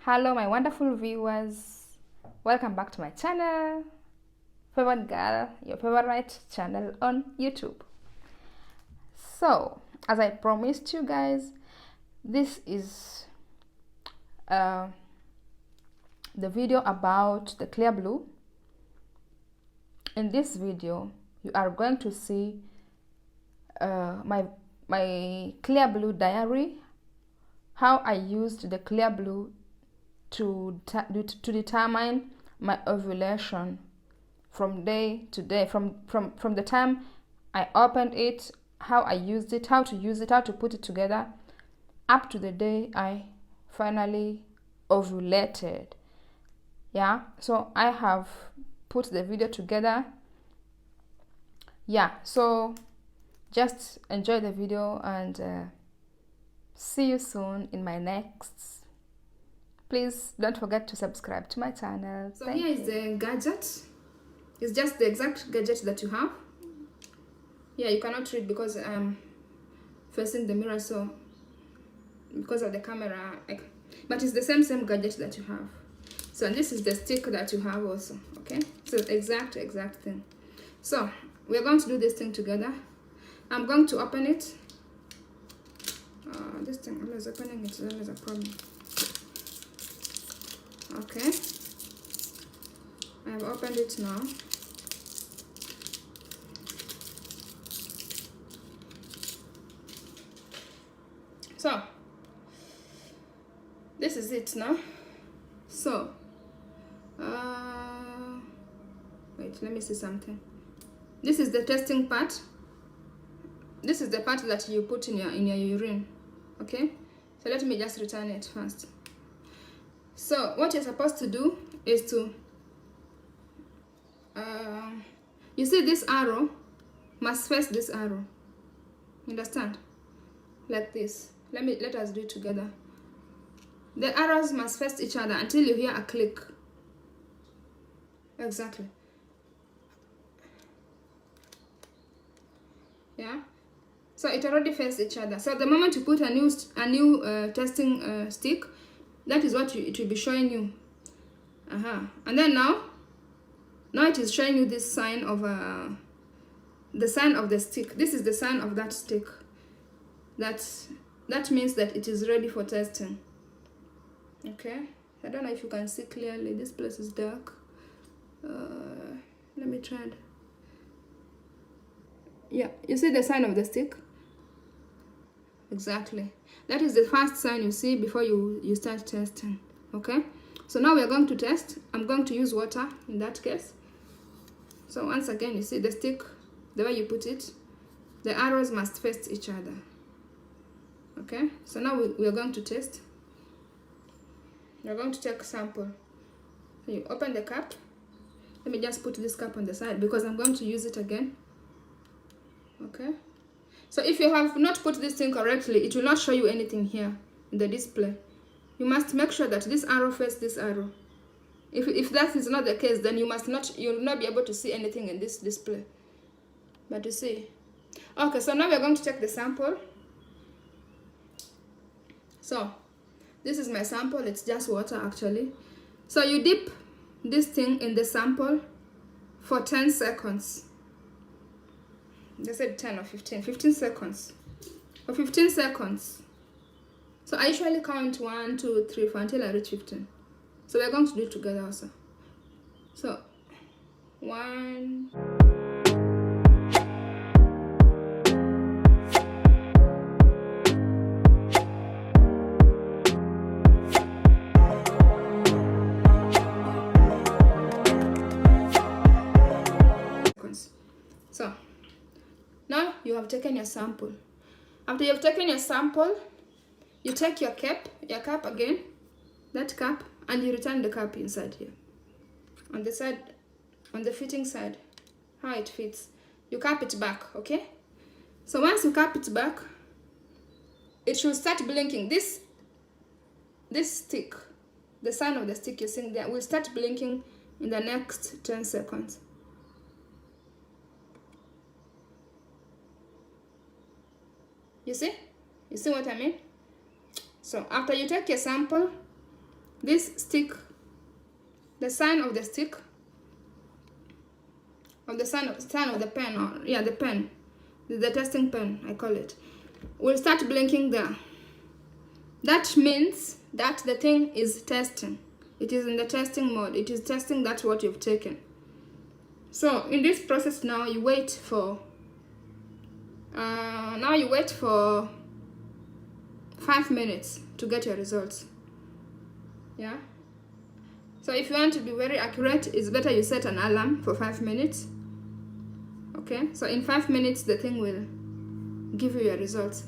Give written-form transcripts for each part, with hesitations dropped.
Hello my wonderful viewers, welcome back to my channel, favorite girl, your favorite channel on YouTube. So as I promised you guys, this is the video about the clear blue. In this video you are going to see my clear blue diary, how I used the clear blue to determine my ovulation from day to day, from the time I opened it, how I used it, how to use it, how to put it together, up to the day I finally ovulated. Yeah, so I have put the video together. Yeah, so just enjoy the video and see you soon in my next. Please don't forget to subscribe to my channel. So here is the gadget. It's just the exact gadget that you have. Yeah, you cannot read because I'm facing the mirror, so because of the camera, but it's the same gadget that you have. So this is the stick that you have also. Okay, so exact thing. So we're going to do this thing together. I'm going to open it. This thing, always opening it is always a problem. Okay, I have opened it now. So this is it now. So wait, let me see something. This is the testing part. This is the part that you put in your urine. Okay, so let me just return it first. So what you're supposed to do is to you see this arrow must face this arrow. Understand? Like this. Let us do it together. The arrows must face each other until you hear a click. Exactly. Yeah. So it already faced each other. So the moment you put a new testing stick, that is what it will be showing you. And then now it is showing you this sign of the sign of the stick. This is the sign of that stick. That means that it is ready for testing. Okay, I don't know if you can see clearly. This place is dark. Let me try it. Yeah, you see the sign of the stick? Exactly. That is the first sign you see before you start testing. Okay, so now we are going to test. I'm going to use water in that case. So once again, you see the stick, the way you put it, the arrows must face each other. Okay, so now we are going to test. We are going to take a sample. So you open the cup. Let me just put this cup on the side because I'm going to use it again. Okay, so if you have not put this thing correctly, it will not show you anything here in the display. You must make sure that this arrow faces this arrow. If that is not the case, then you'll not be able to see anything in this display. But you see. Okay, so now we're going to take the sample. So this is my sample. It's just water actually. So you dip this thing in the sample for 10 seconds. They said 10 or 15 seconds. For 15 seconds. So I usually count 1, 2, 3, 4 until I reach 15. So we're going to do it together also. So 1. So now you have taken your sample. After you have taken your sample, you take your cap again, that cap, and you return the cap inside here. On the side, on the fitting side, how it fits. You cap it back, okay? So once you cap it back, it should start blinking. This stick, the sign of the stick you're seeing there, will start blinking in the next 10 seconds. You see? You see what I mean? So after you take your sample, this stick, the sign of the stick, of the sign of the pen, or yeah, the pen, the testing pen, I call it, will start blinking there. That means that the thing is testing. It is in the testing mode. It is testing that's what you've taken. So in this process now, you wait for 5 minutes to get your results. Yeah. So if you want to be very accurate, it's better you set an alarm for 5 minutes. Okay. So in 5 minutes, the thing will give you your results.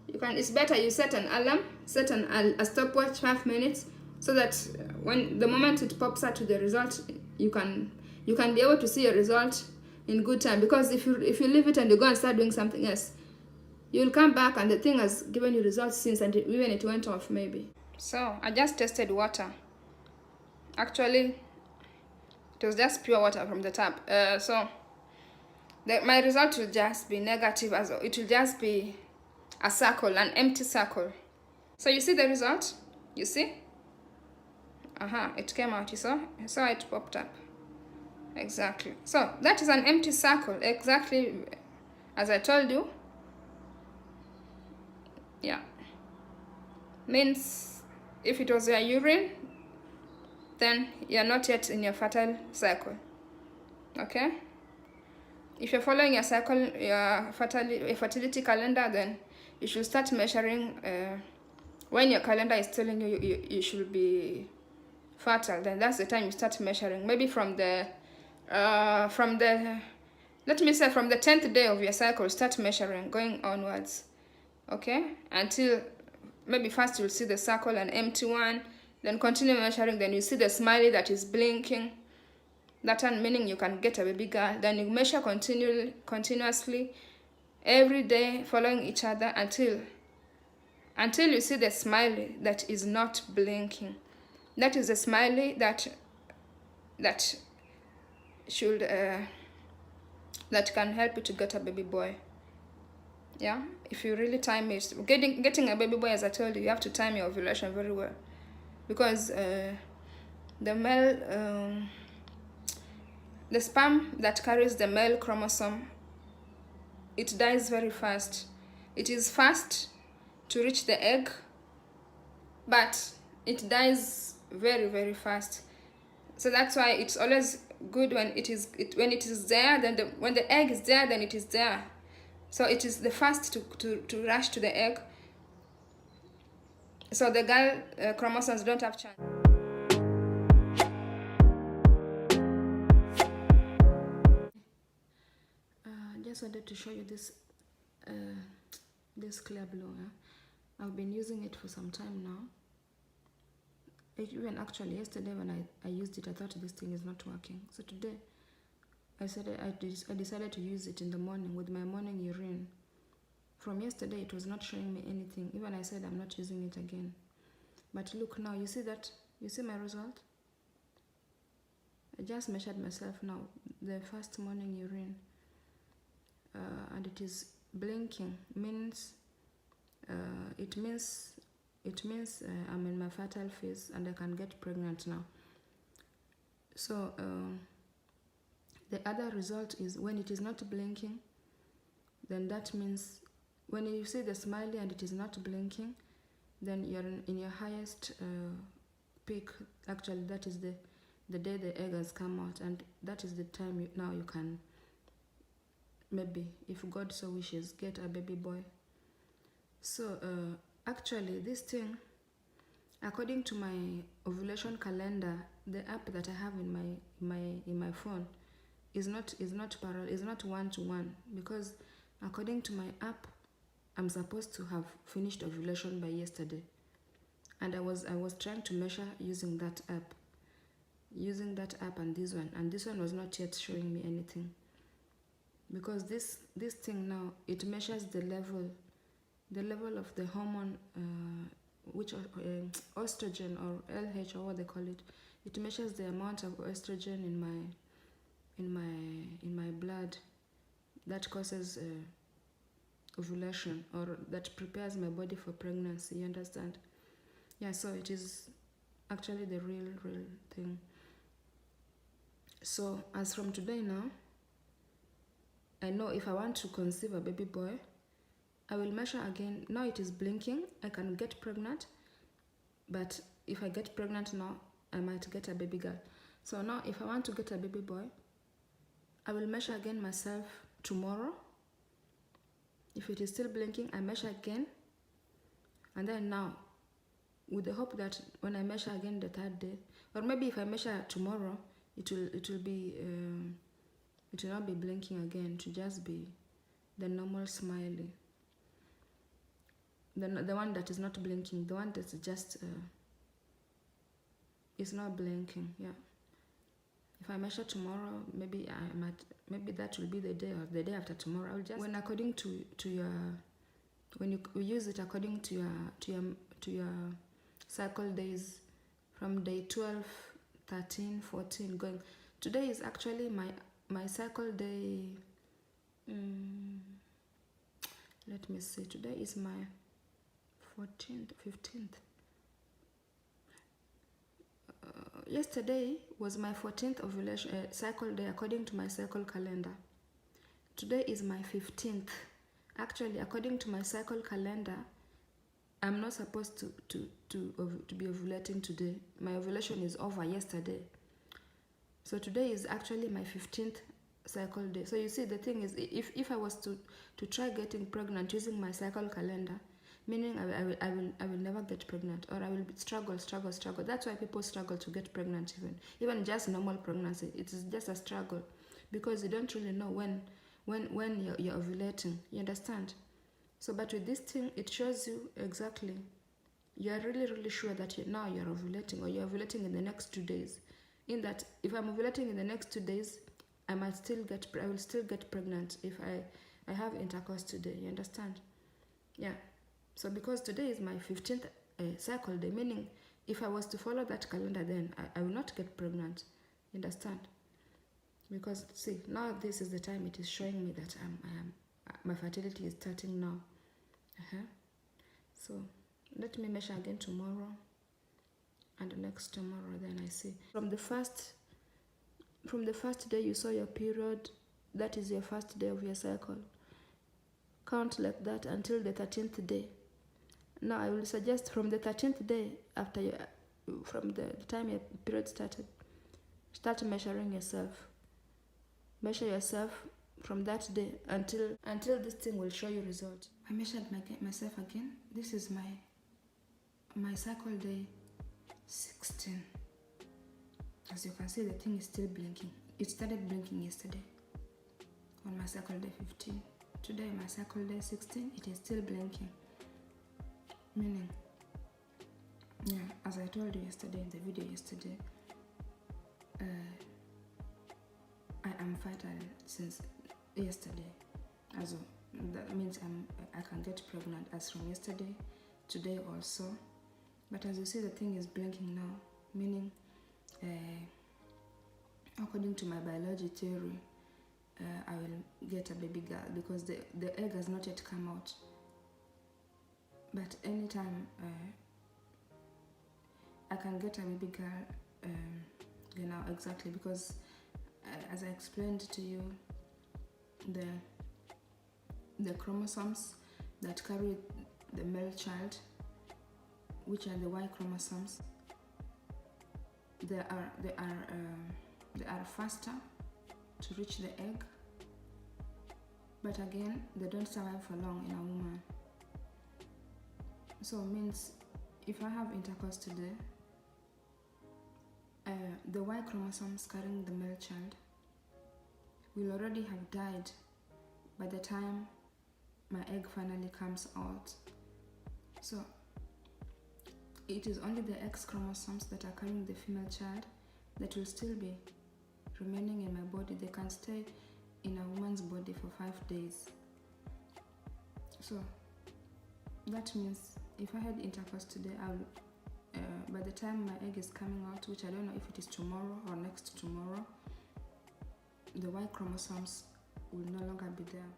It's better you set an alarm, set a stopwatch 5 minutes, so that when the moment it pops out to the result, you can be able to see your result in good time. Because if you leave it and you go and start doing something else, you'll come back and the thing has given you results since, and even it went off maybe. So I just tested water. Actually, it was just pure water from the tap. My result will just be negative, as it will just be a circle, an empty circle. So you see the result? You see? It came out. You saw it popped up. Exactly. So that is an empty circle, exactly as I told you. Yeah. Means if it was your urine, then you're not yet in your fertile cycle. Okay? If you're following your cycle, your fertility calendar, then you should start measuring when your calendar is telling you should be fertile. Then that's the time you start measuring. Maybe from the 10th day of your cycle, start measuring, going onwards. Okay? Until maybe first you'll see the circle, an empty one, then continue measuring, then you see the smiley that is blinking. That one meaning you can get a baby girl. Then you measure continuously every day, following each other until you see the smiley that is not blinking. That is a smiley that should that can help you to get a baby boy. Yeah, if you really time it. Getting a baby boy, as I told you, you have to time your ovulation very well, because the male the sperm that carries the male chromosome, it dies very fast. It is fast to reach the egg, but it dies very, very fast. So that's why it's always good when it is there. Then when the egg is there, then it is there. So it is the first to rush to the egg. So the girl chromosomes don't have chance. Just wanted to show you this this clear blue. I've been using it for some time now. Even actually yesterday when I used it, I thought this thing is not working. So today I decided to use it in the morning with my morning urine. From yesterday it was not showing me anything. Even I said I'm not using it again. But look now, you see that? You see my result? I just measured myself now, the first morning urine. And it is blinking. It means I'm in my fertile phase and I can get pregnant now. So the other result is when it is not blinking, then that means when you see the smiley and it is not blinking, then you're in your highest peak. Actually, that is the day the egg has come out, and that is the time you can, maybe, if God so wishes, get a baby boy. So actually this thing, according to my ovulation calendar, the app that I have in my phone is not one-to-one, because according to my app I'm supposed to have finished ovulation by yesterday, and I was trying to measure using that app and this one was not yet showing me anything, because this thing now, it measures the level of the hormone, which estrogen or LH, or what they call it. It measures the amount of estrogen in my blood that causes ovulation, or that prepares my body for pregnancy. You understand? Yeah, so it is actually the real thing. So as from today now, I know if I want to conceive a baby boy, I will measure again. Now it is blinking. I can get pregnant, but if I get pregnant now, I might get a baby girl. So now if I want to get a baby boy, I will measure again myself tomorrow. If it is still blinking, I measure again. And then now, with the hope that when I measure again the third day, or maybe if I measure tomorrow, it will not be blinking again. It will just be the normal smiley. The one that is not blinking, the one that is just is not blinking. Yeah. If I measure tomorrow, maybe that will be the day, or the day after tomorrow. I'll just, when according to your, when you use it according to your cycle days, from day 12, 13, 14 going. Today is actually my cycle day. Let me see. Today is my 14th, 15th. Yesterday was my 14th ovulation cycle day according to my cycle calendar. Today is my 15th. Actually, according to my cycle calendar, I'm not supposed to be ovulating today. My ovulation is over yesterday. So today is actually my 15th cycle day. So you see, the thing is, if I was to try getting pregnant using my cycle calendar, meaning I will never get pregnant, or I will struggle. That's why people struggle to get pregnant, even just normal pregnancy. It is just a struggle, because you don't really know when you're ovulating. You understand? So, but with this thing, it shows you exactly. You are really sure that now you're ovulating, or you're ovulating in the next 2 days. In that, if I'm ovulating in the next 2 days, I will still get pregnant if I have intercourse today. You understand? Yeah. So because today is my 15th cycle day, meaning if I was to follow that calendar, then I will not get pregnant. You understand? Because see, now this is the time it is showing me that my fertility is starting now. So let me measure again tomorrow and next tomorrow, then I see. From the first day you saw your period, that is your first day of your cycle. Count like that until the 13th day. Now I will suggest from the 13th day, from the time your period started, start measuring yourself. Measure yourself from that day until this thing will show you results. I measured myself again. This is my cycle day 16. As you can see, the thing is still blinking. It started blinking yesterday on my cycle day 15. Today, my cycle day 16, it is still blinking. Meaning, yeah, as I told you yesterday in the video yesterday, I am fertile since yesterday. Also, that means I can get pregnant as from yesterday, today also. But as you see, the thing is blinking now, meaning, according to my biology theory, I will get a baby girl, because the egg has not yet come out. But anytime I can get a baby girl, exactly, because as I explained to you, the chromosomes that carry the male child, which are the Y chromosomes, they are faster to reach the egg, but again, they don't survive for long in a woman. So it means if I have intercourse today, the Y chromosomes carrying the male child will already have died by the time my egg finally comes out. So it is only the X chromosomes that are carrying the female child that will still be remaining in my body. They can stay in a woman's body for 5 days. So that means if I had intercourse today, by the time my egg is coming out, which I don't know if it is tomorrow or next tomorrow, the Y chromosomes will no longer be there.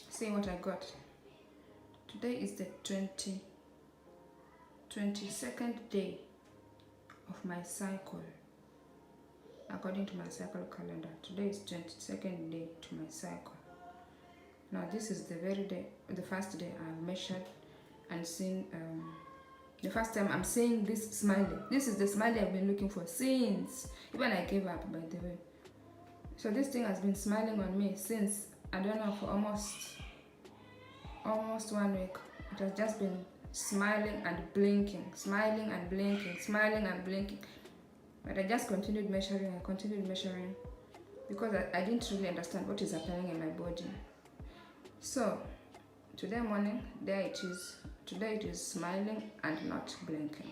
See what I got. Today is the 22nd day of my cycle. According to my cycle calendar, today is 22nd day to my cycle. Now this is the very day, the first day I've measured and seen, the first time I'm seeing this smiley. This is the smiley I've been looking for since, even I gave up, by the way. So this thing has been smiling on me since, I don't know, for almost 1 week. It has just been smiling and blinking, smiling and blinking, smiling and blinking. But I just continued measuring, because I didn't really understand what is happening in my body. So today morning, there it is. Today it is smiling and not blinking.